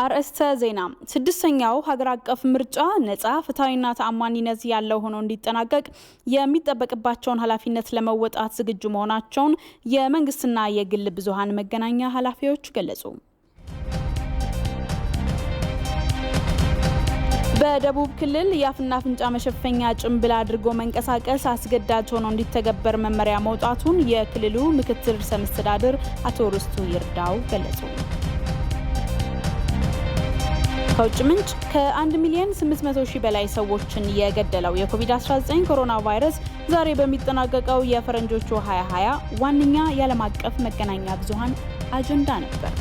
አርእስተ ዜና ስድስተኛው ሀገር አቀፍ ምርጫ ነጻ ፍትሃዊና ተአማኒነት ያለው ሆኖ እንዲጠናቀቅ የሚጠበቅባቸውን ኃላፊነት ለመወጣት ዝግጁ መሆናቸውን የመንግስትና የግል ብዙሃን መገናኛ ኃላፊዎች ገለጹ። በደቡብ ክልል የአፍና አፍንጫ መሸፈኛ ጭንብል አድርጎ መንቀሳቀስ አስገዳጅ ሆኖ እንዲተገበር መመሪያ መውጣቱን የክልሉ ምክትል ርዕሰ መስተዳድር አቶ ርስቱ ይርዳው ገለጹ። ከውጭ ምንጭ ከ1,800,000 በላይ ሰዎችን የገደለው የኮቪድ-19 ኮሮና ቫይረስ ዛሬ በሚጠናቀቀው የፈረንጆቹ 2020 ዋነኛ የዓለም አቀፍ መገናኛ ብዙሃን አጀንዳ ነበር።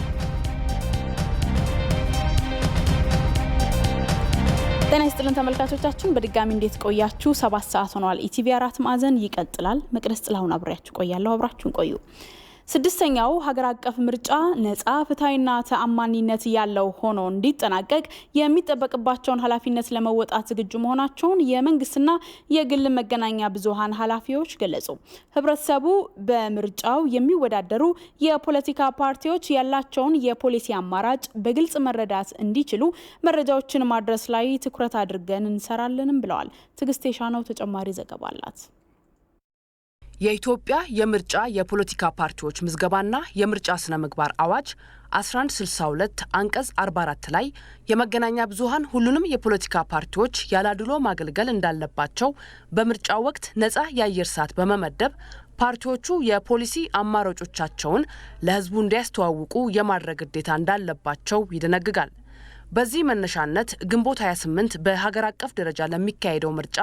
ጤና ይስጥልን ተመልካቾቻችን፣ በድጋሚ እንዴት ቆያችሁ? 7 ሰዓት ሆኗል። ኢቲቪ 4 ማዕዘን ይቀጥላል። መቅደስ ጥላሁን አብሬያችሁ ቆያለሁ። አብራችሁን ቆዩ። ስድስተኛው ሀገር አቀፍ ምርጫ ነጻ ፍትሃዊና ተአማኒነት ያለው ሆኖ እንዲጠናቀቅ የሚጠበቅባቸውን ኃላፊነት ለመወጣት ዝግጁ መሆናቸውን የመንግስትና የግል መገናኛ ብዙሃን ኃላፊዎች ገለጹ። ህብረተሰቡ በምርጫው የሚወዳደሩ የፖለቲካ ፓርቲዎች ያላቸውን የፖሊሲ አማራጭ በግልጽ መረዳት እንዲችሉ መረጃዎችን ማድረስ ላይ ትኩረት አድርገን እንሰራለንም ብለዋል። ትዕግስት የሻነው ተጨማሪ ዘገባ አላት። የኢትዮጵያ የምርጫ የፖለቲካ ፓርቲዎች ምዝገባና የምርጫ ስነ ምግባር አዋጅ 1162 አንቀጽ 44 ላይ የመገናኛ ብዙሃን ሁሉንም የፖለቲካ ፓርቲዎች ያላድሎ ማገልገል እንዳለባቸው፣ በምርጫው ወቅት ነጻ የአየር ሰዓት በመመደብ ፓርቲዎቹ የፖሊሲ አማራጮቻቸውን ለህዝቡ እንዲያስተዋውቁ የማድረግ ግዴታ እንዳለባቸው ይደነግጋል። በዚህ መነሻነት ግንቦት 28 በሀገር አቀፍ ደረጃ ለሚካሄደው ምርጫ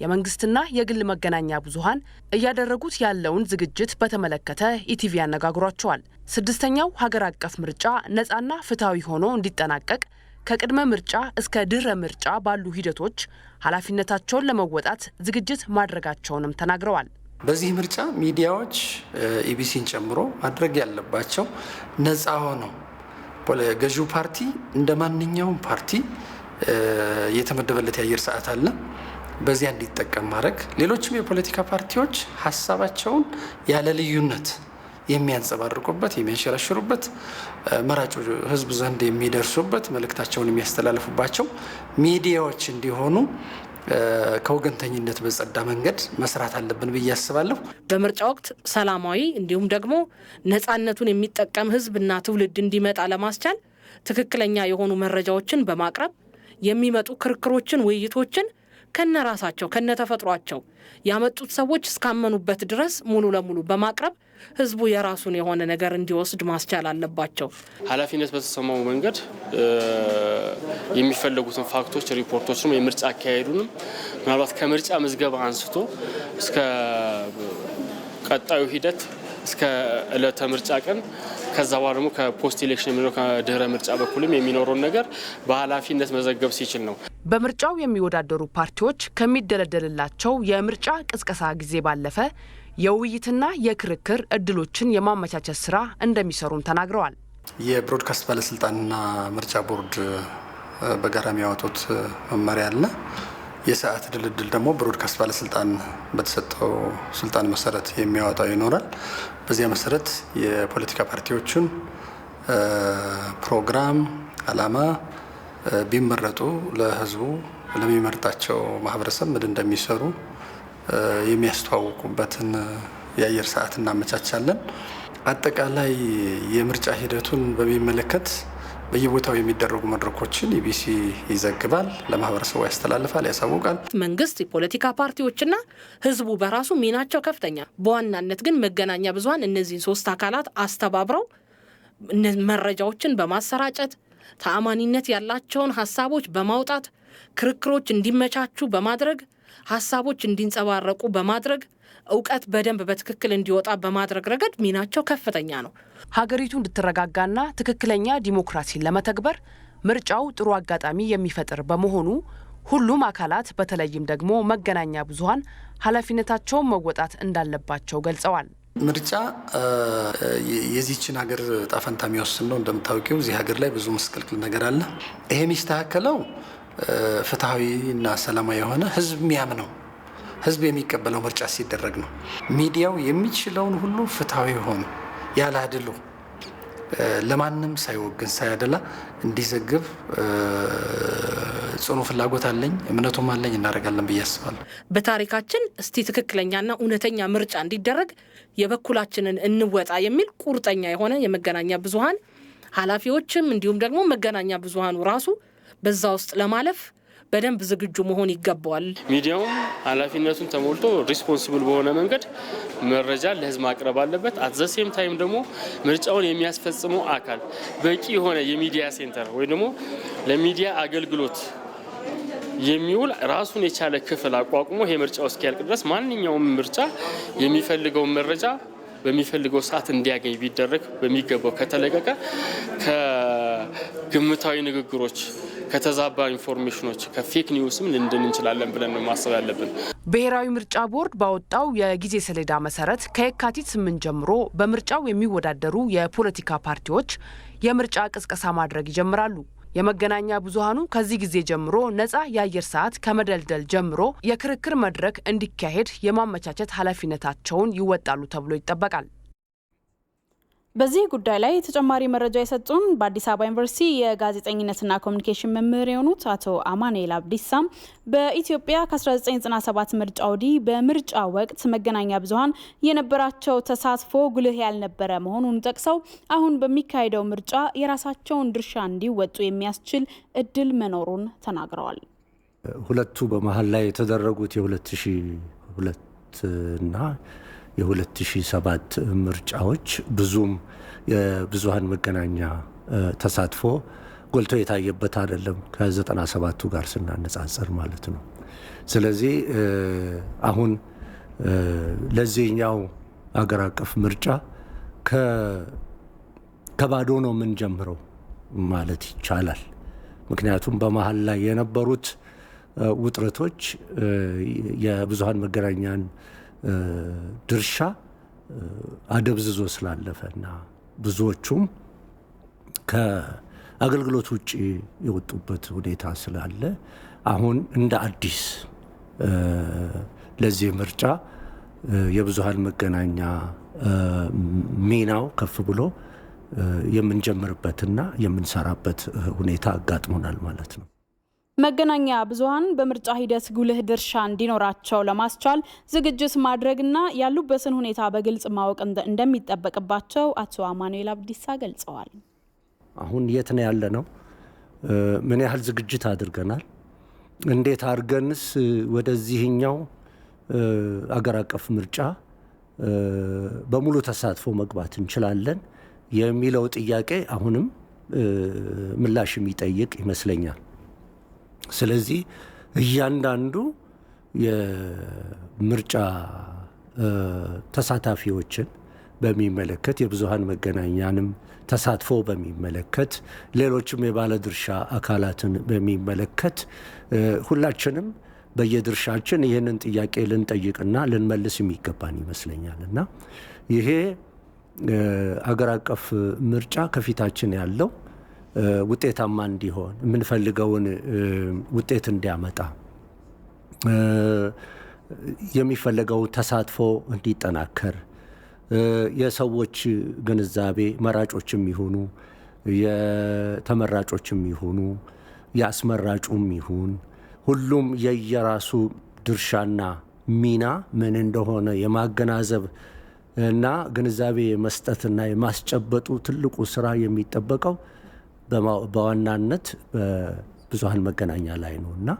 የመንግስትና የግል መገናኛ ብዙሃን እያደረጉት ያለውን ዝግጅት በተመለከተ ኢቲቪ ያነጋግሯቸዋል። ስድስተኛው ሀገር አቀፍ ምርጫ ነጻና ፍትሃዊ ሆኖ እንዲጠናቀቅ ከቅድመ ምርጫ እስከ ድህረ ምርጫ ባሉ ሂደቶች ኃላፊነታቸውን ለመወጣት ዝግጅት ማድረጋቸውንም ተናግረዋል። በዚህ ምርጫ ሚዲያዎች ኢቢሲን ጨምሮ ማድረግ ያለባቸው ነጻ ሆነው ገዢው ፓርቲ እንደ ማንኛውም ፓርቲ የተመደበለት የአየር ሰዓት አለ፣ በዚያ እንዲጠቀም ማድረግ፣ ሌሎችም የፖለቲካ ፓርቲዎች ሀሳባቸውን ያለ ልዩነት የሚያንጸባርቁበት፣ የሚያንሸራሽሩበት፣ መራጩ ህዝብ ዘንድ የሚደርሱበት፣ መልእክታቸውን የሚያስተላልፉባቸው ሚዲያዎች እንዲሆኑ ከወገንተኝነት በጸዳ መንገድ መስራት አለብን ብዬ አስባለሁ። በምርጫ ወቅት ሰላማዊ እንዲሁም ደግሞ ነጻነቱን የሚጠቀም ህዝብና ትውልድ እንዲመጣ ለማስቻል ትክክለኛ የሆኑ መረጃዎችን በማቅረብ የሚመጡ ክርክሮችን፣ ውይይቶችን ከነራሳቸው ከነተፈጥሯቸው ያመጡት ሰዎች እስካመኑበት ድረስ ሙሉ ለሙሉ በማቅረብ ህዝቡ የራሱን የሆነ ነገር እንዲወስድ ማስቻል አለባቸው። ኃላፊነት በተሰማው መንገድ የሚፈለጉትን ፋክቶች፣ ሪፖርቶችንም የምርጫ አካሄዱንም ምናልባት ከምርጫ ምዝገባ አንስቶ እስከ ቀጣዩ ሂደት እስከ ዕለተ ምርጫ ቀን ከዛ በኋላ ደግሞ ከፖስት ኢሌክሽን የሚኖር ከድህረ ምርጫ በኩልም የሚኖረውን ነገር በኃላፊነት መዘገብ ሲችል ነው። በምርጫው የሚወዳደሩ ፓርቲዎች ከሚደለደልላቸው የምርጫ ቅስቀሳ ጊዜ ባለፈ የውይይትና የክርክር እድሎችን የማመቻቸት ስራ እንደሚሰሩም ተናግረዋል። የብሮድካስት ባለስልጣንና ምርጫ ቦርድ በጋራ የሚያወጡት መመሪያ አለ። የሰዓት ድልድል ደግሞ ብሮድካስት ባለስልጣን በተሰጠው ስልጣን መሰረት የሚያወጣው ይኖራል። በዚያ መሰረት የፖለቲካ ፓርቲዎችን ፕሮግራም፣ አላማ ቢመረጡ ለህዝቡ ለሚመርጣቸው ማህበረሰብ ምን እንደሚሰሩ የሚያስተዋውቁበትን የአየር ሰዓት እናመቻቻለን። አጠቃላይ የምርጫ ሂደቱን በሚመለከት በየቦታው የሚደረጉ መድረኮችን ኢቢሲ ይዘግባል፣ ለማህበረሰቡ ያስተላልፋል፣ ያሳውቃል። መንግስት፣ የፖለቲካ ፓርቲዎችና ህዝቡ በራሱ ሚናቸው ከፍተኛ፣ በዋናነት ግን መገናኛ ብዙሃን እነዚህን 3 አካላት አስተባብረው መረጃዎችን በማሰራጨት ተአማኒነት ያላቸውን ሀሳቦች በማውጣት ክርክሮች እንዲመቻቹ በማድረግ ሀሳቦች እንዲንጸባረቁ በማድረግ እውቀት በደንብ በትክክል እንዲወጣ በማድረግ ረገድ ሚናቸው ከፍተኛ ነው። ሀገሪቱ እንድትረጋጋና ትክክለኛ ዲሞክራሲን ለመተግበር ምርጫው ጥሩ አጋጣሚ የሚፈጥር በመሆኑ ሁሉም አካላት በተለይም ደግሞ መገናኛ ብዙሃን ኃላፊነታቸውን መወጣት እንዳለባቸው ገልጸዋል። ምርጫ የዚህችን ሀገር ጣፈንታ የሚወስን ነው። እንደምታውቂው እዚህ ሀገር ላይ ብዙ መስቀልቅል ነገር አለ። ይሄ የሚስተካከለው ፍትሃዊና ሰላማዊ የሆነ ህዝብ የሚያምነው ህዝብ የሚቀበለው ምርጫ ሲደረግ ነው። ሚዲያው የሚችለውን ሁሉ ፍትሃዊ ሆኖ ያለ አድሎ ለማንም ሳይወግን ሳያደላ እንዲዘግብ ጽኑ ፍላጎት አለኝ፣ እምነቱም አለኝ። እናደርጋለን ብዬ አስባለሁ። በታሪካችን እስቲ ትክክለኛና እውነተኛ ምርጫ እንዲደረግ የበኩላችንን እንወጣ የሚል ቁርጠኛ የሆነ የመገናኛ ብዙሃን ኃላፊዎችም እንዲሁም ደግሞ መገናኛ ብዙሃኑ ራሱ በዛ ውስጥ ለማለፍ በደንብ ዝግጁ መሆን ይገባዋል። ሚዲያውም ኃላፊነቱን ተሞልቶ ሪስፖንሲብል በሆነ መንገድ መረጃ ለህዝብ ማቅረብ አለበት። አትዘሴም ታይም ደግሞ ምርጫውን የሚያስፈጽመው አካል በቂ የሆነ የሚዲያ ሴንተር ወይ ደግሞ ለሚዲያ አገልግሎት የሚውል ራሱን የቻለ ክፍል አቋቁሞ ይሄ ምርጫው እስኪያልቅ ድረስ ማንኛውም ምርጫ የሚፈልገውን መረጃ በሚፈልገው ሰዓት እንዲያገኝ ቢደረግ በሚገባው ከተለቀቀ ከግምታዊ ንግግሮች ከተዛባ ኢንፎርሜሽኖች ከፌክ ኒውስም ልንድን እንችላለን ብለን ነው ማሰብ ያለብን። ብሔራዊ ምርጫ ቦርድ ባወጣው የጊዜ ሰሌዳ መሰረት ከየካቲት 8 ጀምሮ በምርጫው የሚወዳደሩ የፖለቲካ ፓርቲዎች የምርጫ ቅስቀሳ ማድረግ ይጀምራሉ። የመገናኛ ብዙሃኑ ከዚህ ጊዜ ጀምሮ ነፃ የአየር ሰዓት ከመደልደል ጀምሮ የክርክር መድረክ እንዲካሄድ የማመቻቸት ኃላፊነታቸውን ይወጣሉ ተብሎ ይጠበቃል። በዚህ ጉዳይ ላይ ተጨማሪ መረጃ የሰጡን በአዲስ አበባ ዩኒቨርሲቲ የጋዜጠኝነትና ኮሚኒኬሽን መምህር የሆኑት አቶ አማኑኤል አብዲሳም በኢትዮጵያ ከ1997 ምርጫ ወዲህ በምርጫ ወቅት መገናኛ ብዙሃን የነበራቸው ተሳትፎ ጉልህ ያልነበረ መሆኑን ጠቅሰው አሁን በሚካሄደው ምርጫ የራሳቸውን ድርሻ እንዲወጡ የሚያስችል እድል መኖሩን ተናግረዋል። ሁለቱ በመሀል ላይ የተደረጉት የ2002 እና የ2007 ምርጫዎች ብዙም የብዙሃን መገናኛ ተሳትፎ ጎልቶ የታየበት አይደለም ከ97ቱ ጋር ስናነጻጽር ማለት ነው። ስለዚህ አሁን ለዚህኛው አገር አቀፍ ምርጫ ከባዶ ነው የምንጀምረው ማለት ይቻላል። ምክንያቱም በመሀል ላይ የነበሩት ውጥረቶች የብዙሃን መገናኛን ድርሻ አደብዝዞ ስላለፈና ብዙዎቹም ከአገልግሎት ውጭ የወጡበት ሁኔታ ስላለ አሁን እንደ አዲስ ለዚህ ምርጫ የብዙሃን መገናኛ ሚናው ከፍ ብሎ የምንጀምርበትና የምንሰራበት ሁኔታ አጋጥሞናል ማለት ነው። መገናኛ ብዙሃን በምርጫ ሂደት ጉልህ ድርሻ እንዲኖራቸው ለማስቻል ዝግጅት ማድረግና ያሉበትን ሁኔታ በግልጽ ማወቅ እንደሚጠበቅባቸው አቶ አማኑኤል አብዲሳ ገልጸዋል። አሁን የት ነው ያለነው? ምን ያህል ዝግጅት አድርገናል? እንዴት አድርገንስ ወደዚህኛው አገር አቀፍ ምርጫ በሙሉ ተሳትፎ መግባት እንችላለን የሚለው ጥያቄ አሁንም ምላሽ የሚጠይቅ ይመስለኛል። ስለዚህ እያንዳንዱ የምርጫ ተሳታፊዎችን በሚመለከት የብዙሃን መገናኛንም ተሳትፎ በሚመለከት ሌሎችም የባለድርሻ አካላትን በሚመለከት ሁላችንም በየድርሻችን ይህንን ጥያቄ ልንጠይቅና ልንመልስ የሚገባን ይመስለኛል እና ይሄ አገር አቀፍ ምርጫ ከፊታችን ያለው ውጤታማ እንዲሆን የምንፈልገውን ውጤት እንዲያመጣ የሚፈለገው ተሳትፎ እንዲጠናከር የሰዎች ግንዛቤ መራጮችም ይሁኑ የተመራጮችም ይሁኑ ያስመራጩም ይሁን ሁሉም የየራሱ ድርሻና ሚና ምን እንደሆነ የማገናዘብ እና ግንዛቤ መስጠትና የማስጨበጡ ትልቁ ስራ የሚጠበቀው በዋናነት በብዙሃን መገናኛ ላይ ነውና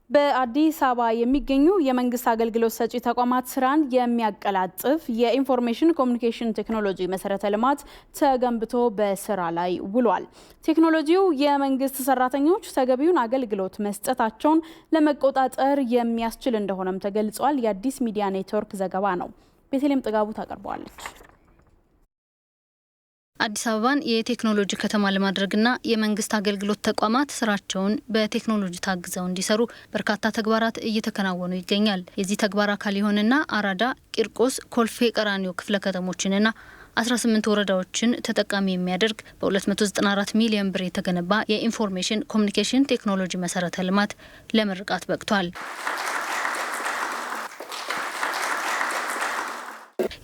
በአዲስ አበባ የሚገኙ የመንግስት አገልግሎት ሰጪ ተቋማት ስራን የሚያቀላጥፍ የኢንፎርሜሽን ኮሚኒኬሽን ቴክኖሎጂ መሰረተ ልማት ተገንብቶ በስራ ላይ ውሏል። ቴክኖሎጂው የመንግስት ሰራተኞች ተገቢውን አገልግሎት መስጠታቸውን ለመቆጣጠር የሚያስችል እንደሆነም ተገልጿል። የአዲስ ሚዲያ ኔትወርክ ዘገባ ነው። ቤተልሔም ጥጋቡ ታቀርበዋለች። አዲስ አበባን የቴክኖሎጂ ከተማ ለማድረግና የመንግስት አገልግሎት ተቋማት ስራቸውን በቴክኖሎጂ ታግዘው እንዲሰሩ በርካታ ተግባራት እየተከናወኑ ይገኛል። የዚህ ተግባር አካል የሆነና አራዳ፣ ቂርቆስ፣ ኮልፌ ቀራኒዮ ክፍለ ከተሞችንና 18 ወረዳዎችን ተጠቃሚ የሚያደርግ በ294 ሚሊዮን ብር የተገነባ የኢንፎርሜሽን ኮሚኒኬሽን ቴክኖሎጂ መሰረተ ልማት ለምርቃት በቅቷል።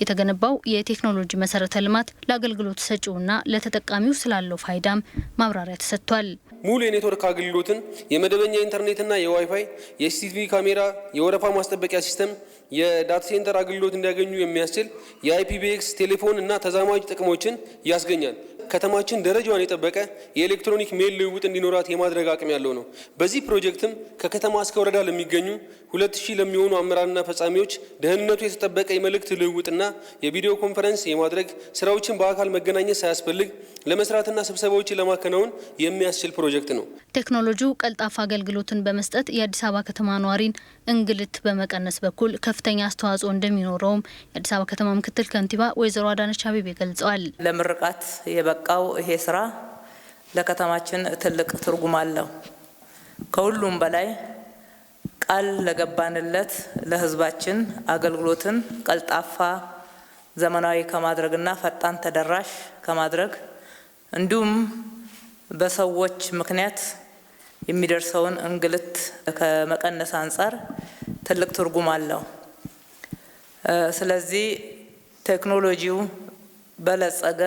የተገነባው የቴክኖሎጂ መሰረተ ልማት ለአገልግሎት ሰጪውና ለተጠቃሚው ስላለው ፋይዳም ማብራሪያ ተሰጥቷል። ሙሉ የኔትወርክ አገልግሎትን የመደበኛ ኢንተርኔትና የዋይፋይ የሲሲቲቪ ካሜራ የወረፋ ማስጠበቂያ ሲስተም የዳታ ሴንተር አገልግሎት እንዲያገኙ የሚያስችል የአይፒቪኤክስ ቴሌፎን እና ተዛማጅ ጥቅሞችን ያስገኛል። ከተማችን ደረጃዋን የጠበቀ የኤሌክትሮኒክ ሜል ልውውጥ እንዲኖራት የማድረግ አቅም ያለው ነው። በዚህ ፕሮጀክትም ከከተማ እስከ ወረዳ ለሚገኙ 2000 ለሚሆኑ አመራርና ፈጻሚዎች ደህንነቱ የተጠበቀ የመልእክት ልውውጥና የቪዲዮ ኮንፈረንስ የማድረግ ስራዎችን በአካል መገናኘት ሳያስፈልግ ለመስራትና ስብሰባዎችን ለማከናወን የሚያስችል ፕሮጀክት ነው። ቴክኖሎጂው ቀልጣፋ አገልግሎትን በመስጠት የአዲስ አበባ ከተማ ነዋሪን እንግልት በመቀነስ በኩል ከፍተኛ አስተዋጽኦ እንደሚኖረውም የአዲስ አበባ ከተማ ምክትል ከንቲባ ወይዘሮ አዳነች አቤቤ ገልጸዋል። ለምርቃት የበቃው ይሄ ስራ ለከተማችን ትልቅ ትርጉም አለው። ከሁሉም በላይ ቃል ለገባንለት ለህዝባችን አገልግሎትን ቀልጣፋ ዘመናዊ ከማድረግና ፈጣን ተደራሽ ከማድረግ እንዲሁም በሰዎች ምክንያት የሚደርሰውን እንግልት ከመቀነስ አንጻር ትልቅ ትርጉም አለው። ስለዚህ ቴክኖሎጂው በለጸገ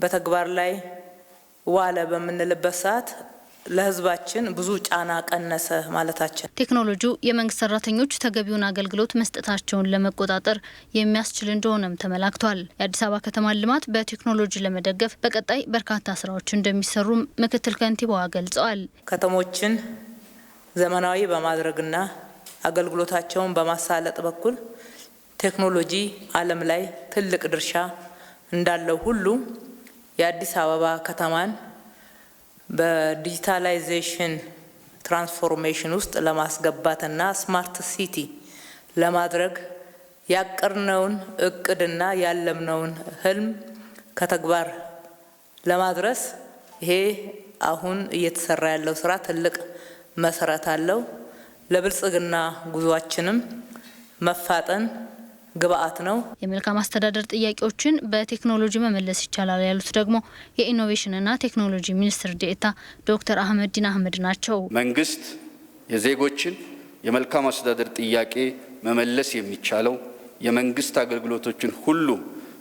በተግባር ላይ ዋለ በምንልበት ሰዓት ለህዝባችን ብዙ ጫና ቀነሰ ማለታችን። ቴክኖሎጂው የመንግስት ሰራተኞች ተገቢውን አገልግሎት መስጠታቸውን ለመቆጣጠር የሚያስችል እንደሆነም ተመላክቷል። የአዲስ አበባ ከተማ ልማት በቴክኖሎጂ ለመደገፍ በቀጣይ በርካታ ስራዎች እንደሚሰሩ ምክትል ከንቲባዋ ገልጸዋል። ከተሞችን ዘመናዊ በማድረግና አገልግሎታቸውን በማሳለጥ በኩል ቴክኖሎጂ ዓለም ላይ ትልቅ ድርሻ እንዳለው ሁሉ የአዲስ አበባ ከተማን በዲጂታላይዜሽን ትራንስፎርሜሽን ውስጥ ለማስገባትና ስማርት ሲቲ ለማድረግ ያቀርነውን እቅድና ያለምነውን ህልም ከተግባር ለማድረስ ይሄ አሁን እየተሰራ ያለው ስራ ትልቅ መሰረት አለው። ለብልጽግና ጉዟችንም መፋጠን ግብአት ነው። የመልካም አስተዳደር ጥያቄዎችን በቴክኖሎጂ መመለስ ይቻላል ያሉት ደግሞ የኢኖቬሽንና ቴክኖሎጂ ሚኒስትር ዴኤታ ዶክተር አህመዲን አህመድ ናቸው። መንግስት የዜጎችን የመልካም አስተዳደር ጥያቄ መመለስ የሚቻለው የመንግስት አገልግሎቶችን ሁሉ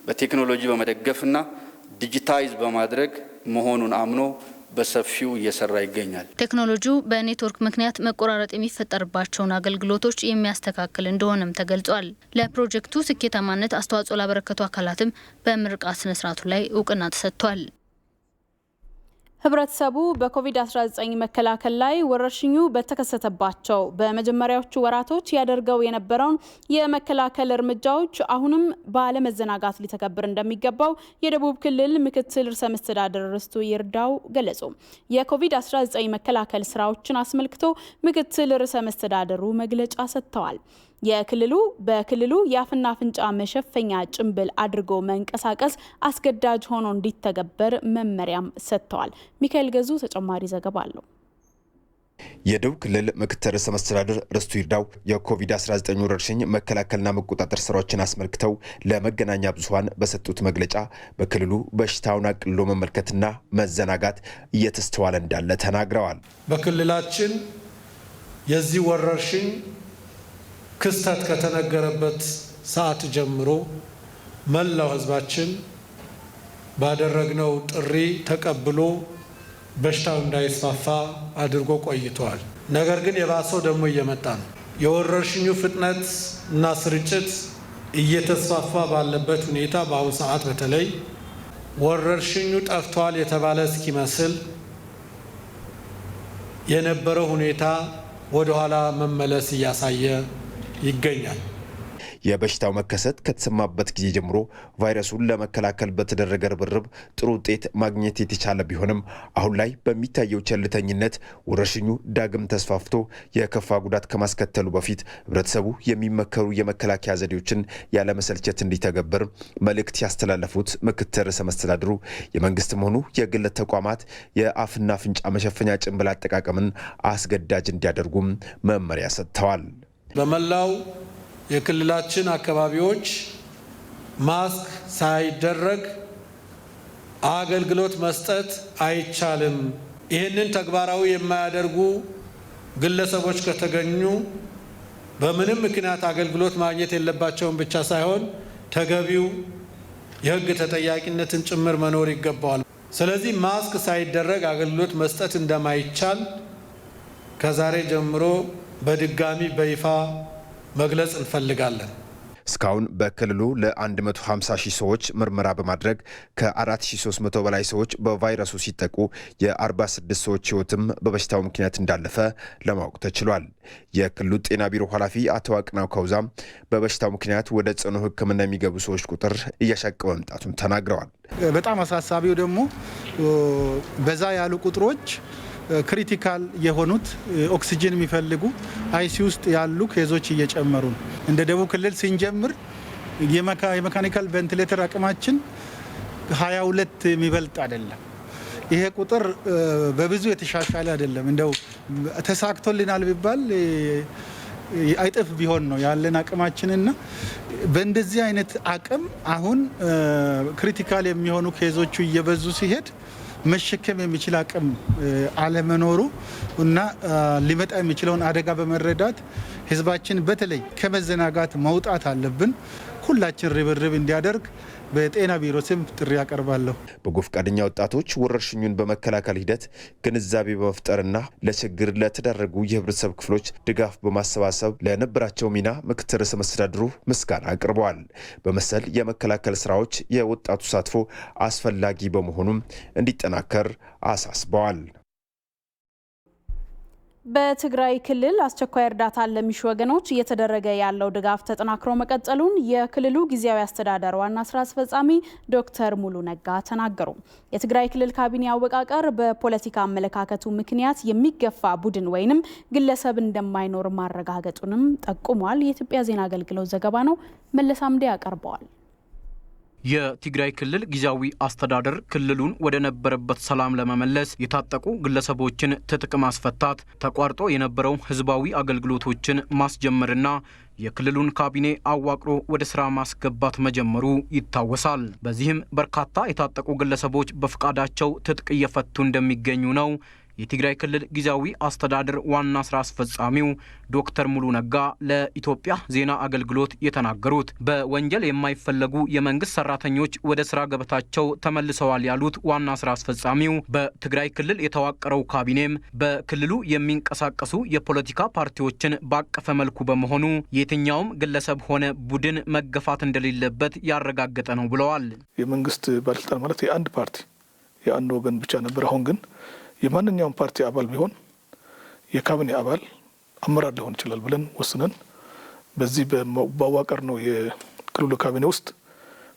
በቴክኖሎጂ በመደገፍና ዲጂታይዝ በማድረግ መሆኑን አምኖ በሰፊው እየሰራ ይገኛል። ቴክኖሎጂው በኔትወርክ ምክንያት መቆራረጥ የሚፈጠርባቸውን አገልግሎቶች የሚያስተካክል እንደሆነም ተገልጿል። ለፕሮጀክቱ ስኬታማነት አስተዋጽኦ ላበረከቱ አካላትም በምርቃት ስነ ስርዓቱ ላይ እውቅና ተሰጥቷል። ህብረተሰቡ በኮቪድ-19 መከላከል ላይ ወረርሽኙ በተከሰተባቸው በመጀመሪያዎቹ ወራቶች ያደርገው የነበረውን የመከላከል እርምጃዎች አሁንም ባለመዘናጋት ሊተከብር እንደሚገባው የደቡብ ክልል ምክትል ርዕሰ መስተዳድር ርስቱ ይርዳው ገለጹ። የኮቪድ-19 መከላከል ስራዎችን አስመልክቶ ምክትል ርዕሰ መስተዳድሩ መግለጫ ሰጥተዋል። በክልሉ የአፍና አፍንጫ መሸፈኛ ጭንብል አድርጎ መንቀሳቀስ አስገዳጅ ሆኖ እንዲተገበር መመሪያም ሰጥተዋል። ሚካኤል ገዙ ተጨማሪ ዘገባ አለው። የደቡብ ክልል ምክትል ርዕሰ መስተዳድር ርስቱ ይርዳው የኮቪድ-19 ወረርሽኝ መከላከልና መቆጣጠር ስራዎችን አስመልክተው ለመገናኛ ብዙኃን በሰጡት መግለጫ በክልሉ በሽታውን አቅልሎ መመልከትና መዘናጋት እየተስተዋለ እንዳለ ተናግረዋል። በክልላችን የዚህ ወረርሽኝ ክስተት ከተነገረበት ሰዓት ጀምሮ መላው ህዝባችን ባደረግነው ጥሪ ተቀብሎ በሽታው እንዳይስፋፋ አድርጎ ቆይቷል። ነገር ግን የባሰው ደግሞ እየመጣ ነው። የወረርሽኙ ፍጥነት እና ስርጭት እየተስፋፋ ባለበት ሁኔታ በአሁኑ ሰዓት በተለይ ወረርሽኙ ጠፍቷል የተባለ እስኪመስል የነበረው ሁኔታ ወደ ኋላ መመለስ እያሳየ ይገኛል። የበሽታው መከሰት ከተሰማበት ጊዜ ጀምሮ ቫይረሱን ለመከላከል በተደረገ ርብርብ ጥሩ ውጤት ማግኘት የተቻለ ቢሆንም አሁን ላይ በሚታየው ቸልተኝነት ወረርሽኙ ዳግም ተስፋፍቶ የከፋ ጉዳት ከማስከተሉ በፊት ህብረተሰቡ የሚመከሩ የመከላከያ ዘዴዎችን ያለመሰልቸት እንዲተገብር መልእክት ያስተላለፉት ምክትል ርዕሰ መስተዳድሩ የመንግስትም ሆኑ የግል ተቋማት የአፍና አፍንጫ መሸፈኛ ጭንብል አጠቃቀምን አስገዳጅ እንዲያደርጉም መመሪያ ሰጥተዋል። በመላው የክልላችን አካባቢዎች ማስክ ሳይደረግ አገልግሎት መስጠት አይቻልም። ይህንን ተግባራዊ የማያደርጉ ግለሰቦች ከተገኙ በምንም ምክንያት አገልግሎት ማግኘት የለባቸውም ብቻ ሳይሆን ተገቢው የህግ ተጠያቂነትን ጭምር መኖር ይገባዋል። ስለዚህ ማስክ ሳይደረግ አገልግሎት መስጠት እንደማይቻል ከዛሬ ጀምሮ በድጋሚ በይፋ መግለጽ እንፈልጋለን። እስካሁን በክልሉ ለ150 ሺህ ሰዎች ምርመራ በማድረግ ከ4300 በላይ ሰዎች በቫይረሱ ሲጠቁ የ46 ሰዎች ህይወትም በበሽታው ምክንያት እንዳለፈ ለማወቅ ተችሏል። የክልሉ ጤና ቢሮ ኃላፊ አቶ አቅናው ከውዛም በበሽታው ምክንያት ወደ ጽኑ ሕክምና የሚገቡ ሰዎች ቁጥር እያሻቀበ መምጣቱን ተናግረዋል። በጣም አሳሳቢው ደግሞ በዛ ያሉ ቁጥሮች ክሪቲካል የሆኑት ኦክሲጅን የሚፈልጉ አይሲ ውስጥ ያሉ ኬዞች እየጨመሩ ነው። እንደ ደቡብ ክልል ስንጀምር የሜካኒካል ቬንቲሌተር አቅማችን 22 የሚበልጥ አይደለም። ይሄ ቁጥር በብዙ የተሻሻለ አይደለም። እንደው ተሳክቶልናል ቢባል አይጥፍ ቢሆን ነው ያለን አቅማችንና በእንደዚህ አይነት አቅም አሁን ክሪቲካል የሚሆኑ ኬዞቹ እየበዙ ሲሄድ መሸከም የሚችል አቅም አለመኖሩ እና ሊመጣ የሚችለውን አደጋ በመረዳት ህዝባችን በተለይ ከመዘናጋት መውጣት አለብን። ሁላችን ርብርብ እንዲያደርግ በጤና ቢሮ ስም ጥሪ ያቀርባለሁ። በጎ ፈቃደኛ ወጣቶች ወረርሽኙን በመከላከል ሂደት ግንዛቤ በመፍጠርና ለችግር ለተዳረጉ የህብረተሰብ ክፍሎች ድጋፍ በማሰባሰብ ለነበራቸው ሚና ምክትል ርዕሰ መስተዳድሩ ምስጋና አቅርበዋል። በመሰል የመከላከል ስራዎች የወጣቱ ተሳትፎ አስፈላጊ በመሆኑም እንዲጠናከር አሳስበዋል። በትግራይ ክልል አስቸኳይ እርዳታ ለሚሹ ወገኖች እየተደረገ ያለው ድጋፍ ተጠናክሮ መቀጠሉን የክልሉ ጊዜያዊ አስተዳደር ዋና ስራ አስፈጻሚ ዶክተር ሙሉ ነጋ ተናገሩ። የትግራይ ክልል ካቢኔ አወቃቀር በፖለቲካ አመለካከቱ ምክንያት የሚገፋ ቡድን ወይንም ግለሰብ እንደማይኖር ማረጋገጡንም ጠቁሟል። የኢትዮጵያ ዜና አገልግሎት ዘገባ ነው። መለስ አምዴ ያቀርበዋል። የትግራይ ክልል ጊዜያዊ አስተዳደር ክልሉን ወደ ነበረበት ሰላም ለመመለስ የታጠቁ ግለሰቦችን ትጥቅ ማስፈታት፣ ተቋርጦ የነበረው ህዝባዊ አገልግሎቶችን ማስጀመርና የክልሉን ካቢኔ አዋቅሮ ወደ ስራ ማስገባት መጀመሩ ይታወሳል። በዚህም በርካታ የታጠቁ ግለሰቦች በፍቃዳቸው ትጥቅ እየፈቱ እንደሚገኙ ነው የትግራይ ክልል ጊዜያዊ አስተዳደር ዋና ስራ አስፈጻሚው ዶክተር ሙሉ ነጋ ለኢትዮጵያ ዜና አገልግሎት የተናገሩት። በወንጀል የማይፈለጉ የመንግስት ሰራተኞች ወደ ስራ ገበታቸው ተመልሰዋል ያሉት ዋና ስራ አስፈጻሚው በትግራይ ክልል የተዋቀረው ካቢኔም በክልሉ የሚንቀሳቀሱ የፖለቲካ ፓርቲዎችን ባቀፈ መልኩ በመሆኑ የትኛውም ግለሰብ ሆነ ቡድን መገፋት እንደሌለበት ያረጋገጠ ነው ብለዋል። የመንግስት ባለስልጣን ማለት የአንድ ፓርቲ የአንድ ወገን ብቻ ነበር። አሁን ግን የማንኛውም ፓርቲ አባል ቢሆን የካቢኔ አባል አመራር ሊሆን ይችላል ብለን ወስነን በዚህ በማዋቀር ነው የክልሉ ካቢኔ ውስጥ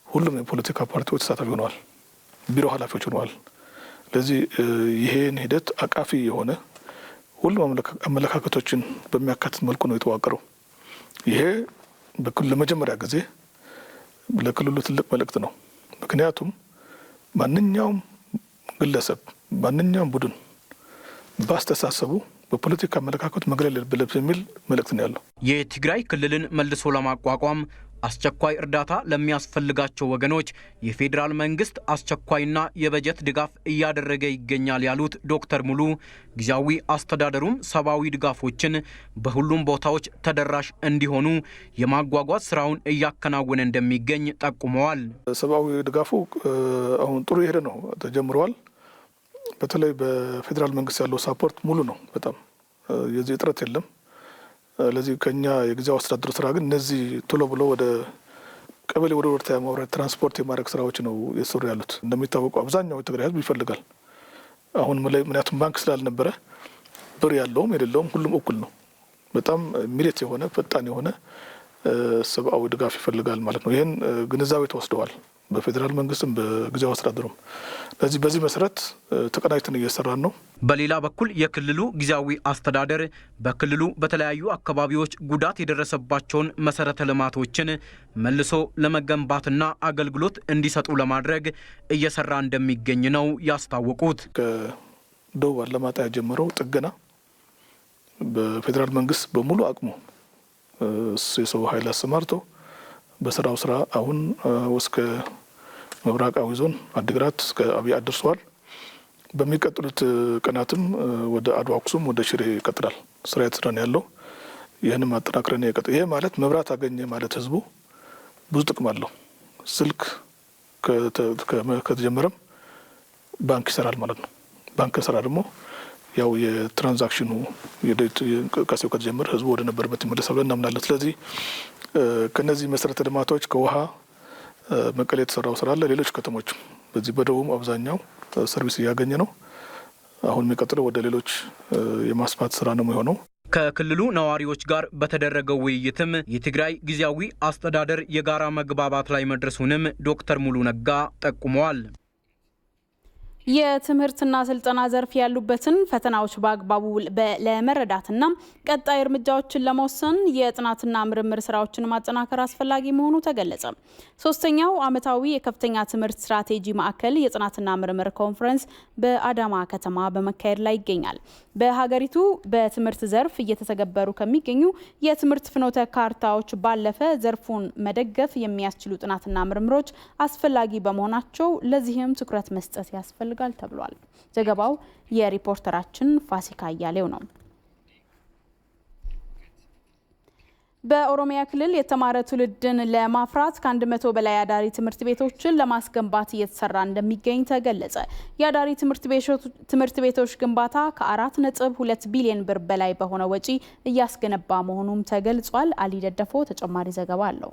ሁሉም የፖለቲካ ፓርቲዎች ተሳታፊ ሆነዋል፣ ቢሮ ኃላፊዎች ሆነዋል። ለዚህ ይሄን ሂደት አቃፊ የሆነ ሁሉም አመለካከቶችን በሚያካትት መልኩ ነው የተዋቀረው። ይሄ ለመጀመሪያ ጊዜ ለክልሉ ትልቅ መልእክት ነው። ምክንያቱም ማንኛውም ግለሰብ ማንኛውም ቡድን ባስተሳሰቡ በፖለቲካ አመለካከት መግለል የለበትም የሚል መልእክት ነው ያለው። የትግራይ ክልልን መልሶ ለማቋቋም አስቸኳይ እርዳታ ለሚያስፈልጋቸው ወገኖች የፌዴራል መንግስት አስቸኳይና የበጀት ድጋፍ እያደረገ ይገኛል ያሉት ዶክተር ሙሉ ጊዜያዊ አስተዳደሩም ሰብአዊ ድጋፎችን በሁሉም ቦታዎች ተደራሽ እንዲሆኑ የማጓጓዝ ስራውን እያከናወነ እንደሚገኝ ጠቁመዋል። ሰብአዊ ድጋፉ አሁን ጥሩ ይሄደ ነው፣ ተጀምሯል። በተለይ በፌዴራል መንግስት ያለው ሳፖርት ሙሉ ነው። በጣም የዚህ እጥረት የለም። ለዚህ ከኛ የጊዜያዊ አስተዳደሩ ስራ ግን እነዚህ ቶሎ ብሎ ወደ ቀበሌ ወደ ወረዳ ማውረድ ትራንስፖርት የማድረግ ስራዎች ነው እየተሰሩ ያሉት። እንደሚታወቀው አብዛኛው የትግራይ ህዝብ ይፈልጋል። አሁን ምክንያቱም ባንክ ስላልነበረ ብር ያለውም የሌለውም ሁሉም እኩል ነው። በጣም ሚሌት የሆነ ፈጣን የሆነ ሰብአዊ ድጋፍ ይፈልጋል ማለት ነው። ይህን ግንዛቤ ተወስደዋል በፌዴራል መንግስትም በጊዜያዊ አስተዳደሩም። ለዚህ በዚህ መሰረት ተቀናጅተን እየሰራን ነው። በሌላ በኩል የክልሉ ጊዜያዊ አስተዳደር በክልሉ በተለያዩ አካባቢዎች ጉዳት የደረሰባቸውን መሰረተ ልማቶችን መልሶ ለመገንባትና አገልግሎት እንዲሰጡ ለማድረግ እየሰራ እንደሚገኝ ነው ያስታወቁት። ከደቡብ አላማጣ የጀመረው ጥገና በፌዴራል መንግስት በሙሉ አቅሙ የሰው ኃይል አሰማርቶ በስራው ስራ አሁን እስከ ምብራቃዊ ዞን አድግራት እስከ አብያ ደርሰዋል። በሚቀጥሉት ቀናትም ወደ አድዋ አክሱም ወደ ሽሬ ይቀጥላል ስራ የተሰራ ነው ያለው። ይህንም አጠናክረን ይቀጥላል። ይሄ ማለት መብራት አገኘ ማለት ህዝቡ ብዙ ጥቅም አለው። ስልክ ከተጀመረም ባንክ ይሰራል ማለት ነው። ባንክ ከሰራ ደግሞ ያው የትራንዛክሽኑ እንቅስቃሴው ከተጀመረ ህዝቡ ወደ ነበረበት ይመለሳል ብለን እናምናለን። ስለዚህ ከነዚህ መሰረተ ልማቶች ከውሃ መቀሌ የተሰራው ስራ አለ። ሌሎች ከተሞችም በዚህ በደቡብ አብዛኛው ሰርቪስ እያገኘ ነው። አሁን የሚቀጥለው ወደ ሌሎች የማስፋት ስራ ነው የሚሆነው። ከክልሉ ነዋሪዎች ጋር በተደረገው ውይይትም የትግራይ ጊዜያዊ አስተዳደር የጋራ መግባባት ላይ መድረሱንም ዶክተር ሙሉ ነጋ ጠቁመዋል። የትምህርትና ስልጠና ዘርፍ ያሉበትን ፈተናዎች በአግባቡ ለመረዳትና ቀጣይ እርምጃዎችን ለመወሰን የጥናትና ምርምር ስራዎችን ማጠናከር አስፈላጊ መሆኑ ተገለጸ። ሶስተኛው ዓመታዊ የከፍተኛ ትምህርት ስትራቴጂ ማዕከል የጥናትና ምርምር ኮንፈረንስ በአዳማ ከተማ በመካሄድ ላይ ይገኛል። በሀገሪቱ በትምህርት ዘርፍ እየተተገበሩ ከሚገኙ የትምህርት ፍኖተ ካርታዎች ባለፈ ዘርፉን መደገፍ የሚያስችሉ ጥናትና ምርምሮች አስፈላጊ በመሆናቸው ለዚህም ትኩረት መስጠት ያስፈልጋል ተብሏል። ዘገባው የሪፖርተራችን ፋሲካ አያሌው ነው። በኦሮሚያ ክልል የተማረ ትውልድን ለማፍራት ከ100 በላይ አዳሪ ትምህርት ቤቶችን ለማስገንባት እየተሰራ እንደሚገኝ ተገለጸ። የአዳሪ ትምህርት ቤቶች ግንባታ ከ4.2 ቢሊዮን ብር በላይ በሆነ ወጪ እያስገነባ መሆኑም ተገልጿል። አሊ ደደፎ ተጨማሪ ዘገባ አለው።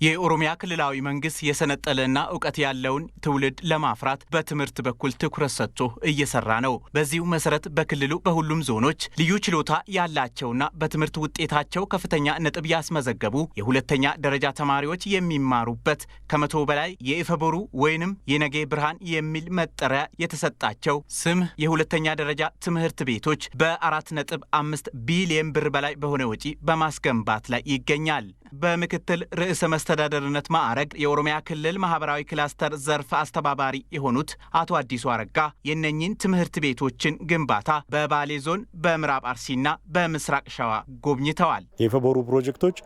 የኦሮሚያ ክልላዊ መንግስት የሰነጠለና እውቀት ያለውን ትውልድ ለማፍራት በትምህርት በኩል ትኩረት ሰጥቶ እየሰራ ነው። በዚሁ መሰረት በክልሉ በሁሉም ዞኖች ልዩ ችሎታ ያላቸውና በትምህርት ውጤታቸው ከፍተኛ ነጥብ ያስመዘገቡ የሁለተኛ ደረጃ ተማሪዎች የሚማሩበት ከ100 በላይ የኢፈቦሩ ወይንም የነገ ብርሃን የሚል መጠሪያ የተሰጣቸው ስም የሁለተኛ ደረጃ ትምህርት ቤቶች በ4.5 ቢሊዮን ብር በላይ በሆነ ወጪ በማስገንባት ላይ ይገኛል። በምክትል ርዕሰ መስተዳደርነት ማዕረግ የኦሮሚያ ክልል ማህበራዊ ክላስተር ዘርፍ አስተባባሪ የሆኑት አቶ አዲሱ አረጋ የነኚህን ትምህርት ቤቶችን ግንባታ በባሌ ዞን በምዕራብ አርሲና በምስራቅ ሸዋ ጎብኝተዋል። የኢፈቦሩ ፕሮጀክቶች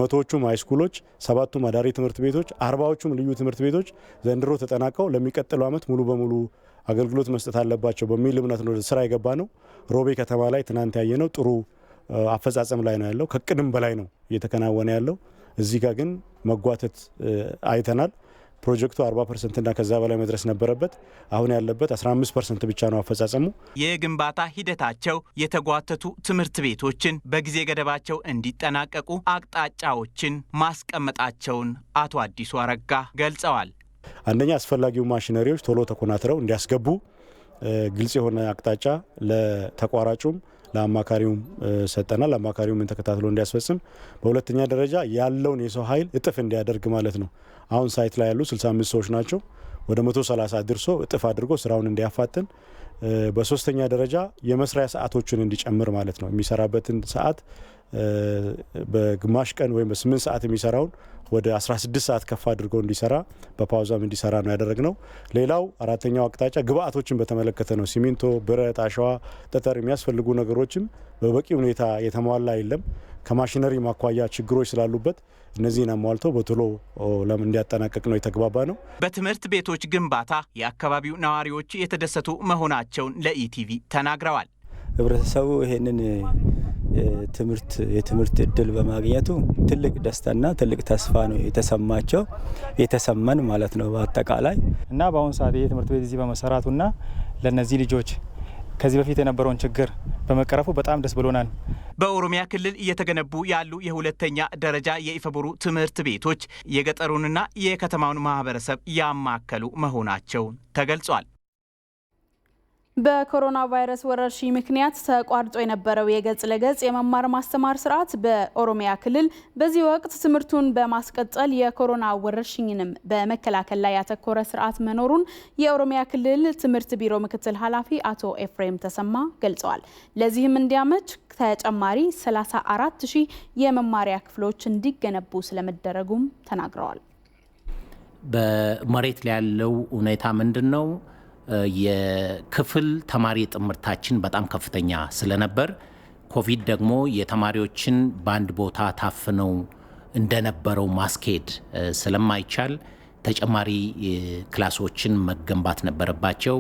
100ዎቹም ሃይስኩሎች፣ 7ቱም አዳሪ ትምህርት ቤቶች፣ 40ዎቹም ልዩ ትምህርት ቤቶች ዘንድሮ ተጠናቀው ለሚቀጥለው ዓመት ሙሉ በሙሉ አገልግሎት መስጠት አለባቸው በሚል እምነት ነው ስራ የገባ ነው። ሮቤ ከተማ ላይ ትናንት ያየነው ጥሩ አፈጻጸም ላይ ነው ያለው። ከቅድም በላይ ነው እየተከናወነ ያለው። እዚህ ጋር ግን መጓተት አይተናል። ፕሮጀክቱ 40% እና ከዛ በላይ መድረስ ነበረበት። አሁን ያለበት 15% ብቻ ነው አፈጻጸሙ። የግንባታ ሂደታቸው የተጓተቱ ትምህርት ቤቶችን በጊዜ ገደባቸው እንዲጠናቀቁ አቅጣጫዎችን ማስቀመጣቸውን አቶ አዲሱ አረጋ ገልጸዋል። አንደኛ አስፈላጊው ማሽነሪዎች ቶሎ ተኮናትረው እንዲያስገቡ ግልጽ የሆነ አቅጣጫ ለተቋራጩም ለአማካሪውም ሰጠናል። አማካሪውም ተከታትሎ እንዲያስፈጽም፣ በሁለተኛ ደረጃ ያለውን የሰው ኃይል እጥፍ እንዲያደርግ ማለት ነው። አሁን ሳይት ላይ ያሉ 65 ሰዎች ናቸው። ወደ 130 አድርሶ እጥፍ አድርጎ ስራውን እንዲያፋጥን፣ በሶስተኛ ደረጃ የመስሪያ ሰዓቶችን እንዲጨምር ማለት ነው። የሚሰራበትን ሰዓት በግማሽ ቀን ወይም በ8 ሰዓት የሚሰራውን ወደ 16 ሰዓት ከፍ አድርጎ እንዲሰራ በፓውዛም እንዲሰራ ነው ያደረግነው። ሌላው አራተኛው አቅጣጫ ግብአቶችን በተመለከተ ነው። ሲሚንቶ፣ ብረት፣ አሸዋ፣ ጠጠር የሚያስፈልጉ ነገሮችም በበቂ ሁኔታ የተሟላ የለም። ከማሽነሪ ማኳያ ችግሮች ስላሉበት እነዚህን አሟልቶ በቶሎ እንዲያጠናቀቅ ነው የተግባባ ነው። በትምህርት ቤቶች ግንባታ የአካባቢው ነዋሪዎች የተደሰቱ መሆናቸውን ለኢቲቪ ተናግረዋል። ህብረተሰቡ ይሄንን የትምህርት እድል በማግኘቱ ትልቅ ደስታና ትልቅ ተስፋ ነው የተሰማቸው የተሰማን ማለት ነው በአጠቃላይ እና በአሁኑ ሰዓት ይህ ትምህርት ቤት እዚህ በመሰራቱና ለነዚህ ልጆች ከዚህ በፊት የነበረውን ችግር በመቀረፉ በጣም ደስ ብሎናል። በኦሮሚያ ክልል እየተገነቡ ያሉ የሁለተኛ ደረጃ የኢፈቦሩ ትምህርት ቤቶች የገጠሩንና የከተማውን ማህበረሰብ ያማከሉ መሆናቸው ተገልጿል። በኮሮና ቫይረስ ወረርሽኝ ምክንያት ተቋርጦ የነበረው የገጽ ለገጽ የመማር ማስተማር ስርዓት በኦሮሚያ ክልል በዚህ ወቅት ትምህርቱን በማስቀጠል የኮሮና ወረርሽኝንም በመከላከል ላይ ያተኮረ ስርዓት መኖሩን የኦሮሚያ ክልል ትምህርት ቢሮ ምክትል ኃላፊ አቶ ኤፍሬም ተሰማ ገልጸዋል። ለዚህም እንዲያመች ተጨማሪ 34,000 የመማሪያ ክፍሎች እንዲገነቡ ስለመደረጉም ተናግረዋል። በመሬት ላይ ያለው ሁኔታ ምንድን ነው? የክፍል ተማሪ ጥምርታችን በጣም ከፍተኛ ስለነበር ኮቪድ ደግሞ የተማሪዎችን በአንድ ቦታ ታፍነው እንደነበረው ማስኬድ ስለማይቻል ተጨማሪ ክላሶችን መገንባት ነበረባቸው።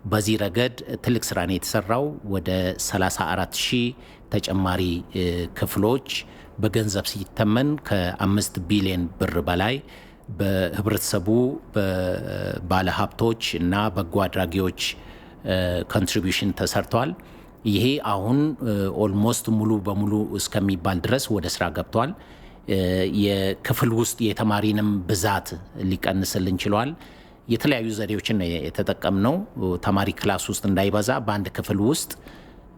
በዚህ ረገድ ትልቅ ስራ ነው የተሰራው። ወደ 34,000 ተጨማሪ ክፍሎች በገንዘብ ሲተመን ከ5 ቢሊዮን ብር በላይ በህብረተሰቡ ባለሀብቶች እና በጎ አድራጊዎች ኮንትሪቢዩሽን ተሰርቷል። ይሄ አሁን ኦልሞስት ሙሉ በሙሉ እስከሚባል ድረስ ወደ ስራ ገብቷል። የክፍል ውስጥ የተማሪንም ብዛት ሊቀንስልን ችሏል። የተለያዩ ዘዴዎችን የተጠቀምነው ተማሪ ክላስ ውስጥ እንዳይበዛ በአንድ ክፍል ውስጥ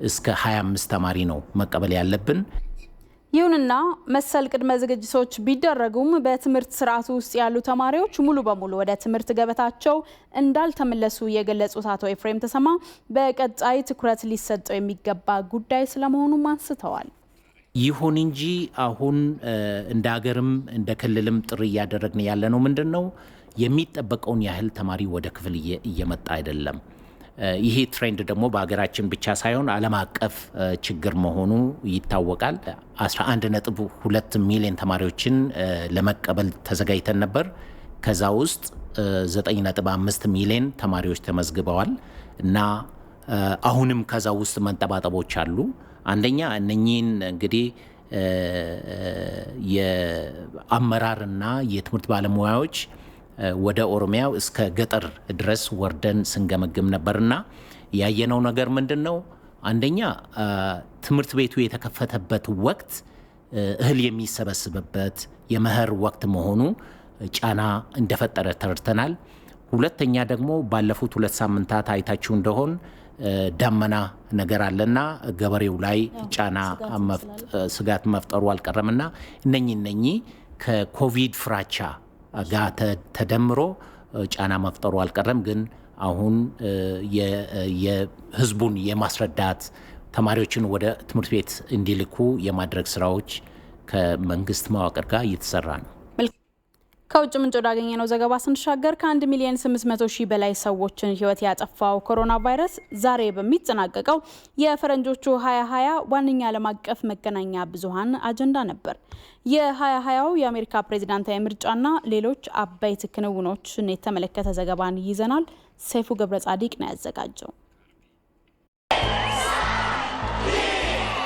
እስከ 25 ተማሪ ነው መቀበል ያለብን። ይሁንና መሰል ቅድመ ዝግጅቶች ቢደረጉም በትምህርት ስርዓቱ ውስጥ ያሉ ተማሪዎች ሙሉ በሙሉ ወደ ትምህርት ገበታቸው እንዳልተመለሱ የገለጹት አቶ ኤፍሬም ተሰማ በቀጣይ ትኩረት ሊሰጠው የሚገባ ጉዳይ ስለመሆኑም አንስተዋል። ይሁን እንጂ አሁን እንደ ሀገርም እንደ ክልልም ጥሪ እያደረግን ያለነው ምንድነው የሚጠበቀውን ያህል ተማሪ ወደ ክፍል እየመጣ አይደለም። ይሄ ትሬንድ ደግሞ በሀገራችን ብቻ ሳይሆን ዓለም አቀፍ ችግር መሆኑ ይታወቃል። 11.2 ሚሊዮን ተማሪዎችን ለመቀበል ተዘጋጅተን ነበር። ከዛ ውስጥ 9.5 ሚሊዮን ተማሪዎች ተመዝግበዋል እና አሁንም ከዛ ውስጥ መንጠባጠቦች አሉ። አንደኛ እነኚህን እንግዲህ የአመራርና የትምህርት ባለሙያዎች ወደ ኦሮሚያ እስከ ገጠር ድረስ ወርደን ስንገመግም ነበርና ያየነው ነገር ምንድነው? አንደኛ ትምህርት ቤቱ የተከፈተበት ወቅት እህል የሚሰበስብበት የመኸር ወቅት መሆኑ ጫና እንደፈጠረ ተረድተናል። ሁለተኛ ደግሞ ባለፉት 2 ሳምንታት አይታችሁ እንደሆን ዳመና ነገር አለና ገበሬው ላይ ጫና ስጋት መፍጠሩ አልቀረምና እነኚህ ከኮቪድ ፍራቻ ጋር ተደምሮ ጫና መፍጠሩ አልቀረም። ግን አሁን የህዝቡን የማስረዳት ተማሪዎችን ወደ ትምህርት ቤት እንዲልኩ የማድረግ ስራዎች ከመንግስት መዋቅር ጋር እየተሰራ ነው። ከውጭ ምንጭ ወዳገኘነው ዘገባ ስንሻገር ከ1 ሚሊዮን 800 ሺህ በላይ ሰዎችን ህይወት ያጠፋው ኮሮና ቫይረስ ዛሬ በሚጠናቀቀው የፈረንጆቹ 2020 ዋነኛ ዓለም አቀፍ መገናኛ ብዙሃን አጀንዳ ነበር። የ2020 የአሜሪካ ፕሬዝዳንታዊ ምርጫና ሌሎች አበይት ክንውኖችን የተመለከተ ዘገባን ይዘናል። ሰይፉ ገብረ ጻዲቅ ነው ያዘጋጀው።